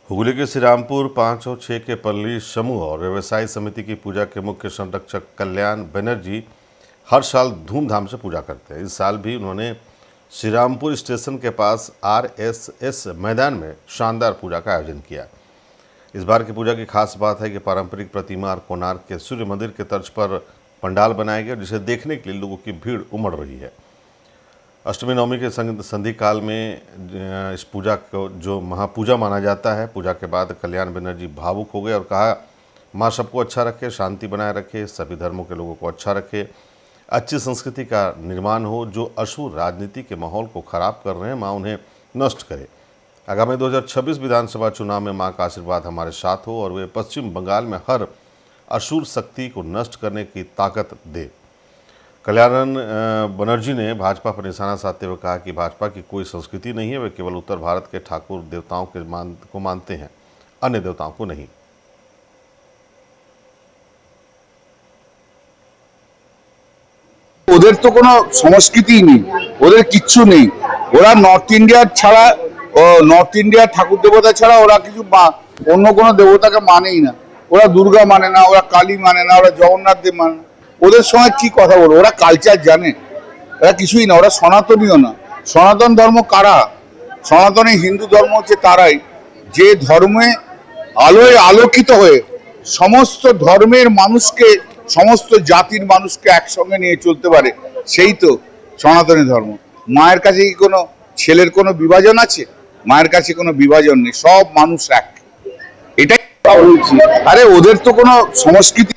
हुगली के श्रीरामपुर 5 और 6 के पल्ली समूह और व्यवसाय समिति की पूजा के मुख्य संरक्षक कल्याण बनर्जी हर साल धूमधाम से पूजा करते हैं। इस साल भी उन्होंने श्रीरामपुर स्टेशन के पास आरएसएस मैदान में शानदार पूजा का आयोजन किया। इस बार की पूजा की खास बात है कि पारंपरिक प्रतिमा और कोणार्क के सूर्य मंदिर के तर्ज पर पंडाल बनाए गए, जिसे देखने के लिए लोगों की भीड़ उमड़ रही है। अष्टमी नवमी के संधि काल में इस पूजा को जो महापूजा माना जाता है, पूजा के बाद कल्याण बनर्जी भावुक हो गए और कहा, माँ सबको अच्छा रखे, शांति बनाए रखे, सभी धर्मों के लोगों को अच्छा रखे, अच्छी संस्कृति का निर्माण हो। जो अशुभ राजनीति के माहौल को खराब कर रहे हैं, माँ उन्हें नष्ट करे। आगामी 2026 विधानसभा चुनाव में माँ का आशीर्वाद हमारे साथ हो और वे पश्चिम बंगाल में हर असुर शक्ति को नष्ट करने की ताकत दे। कल्याण बनर्जी ने भाजपा पर निशाना साधते हुए कहा कि भाजपा की कोई संस्कृति नहीं है, वे केवल उत्तर भारत के ठाकुर देवताओं को मानते हैं, अन्य देवताओं को नहीं। ওদের তো কোনো সংস্কৃতি নেই, ওদের কিচ্ছু নেই। ওরা নর্থ ইন্ডিয়ার ছাড়া, নর্থ ইন্ডিয়ার ঠাকুর দেবতা ছাড়া ওরা কিছু অন্য কোনো দেবতাকে মানেই না। ওরা দুর্গা মানে না, ওরা কালী মানে না, ওরা জগন্নাথ দেব মানে না। ওদের সঙ্গে কি কথা বলবো? ওরা কালচার জানে? ওরা কিছুই না, ওরা সনাতনীয় না। সনাতন ধর্ম কারা? সনাতনী হিন্দু ধর্ম হচ্ছে তারাই যে ধর্মে আলোয় আলোকিত হয়ে সমস্ত ধর্মের মানুষকে, সমস্ত জাতির মানুষকে একসঙ্গে নিয়ে চলতে পারে, সেই তো সনাতনী ধর্ম। মায়ের কাছে কি কোনো ছেলের কোনো বিভাজন আছে? মায়ের কাছে কোনো বিভাজন নেই, সব মানুষ এক। এটাই বলছি। আরে ওদের তো কোনো সংস্কৃতি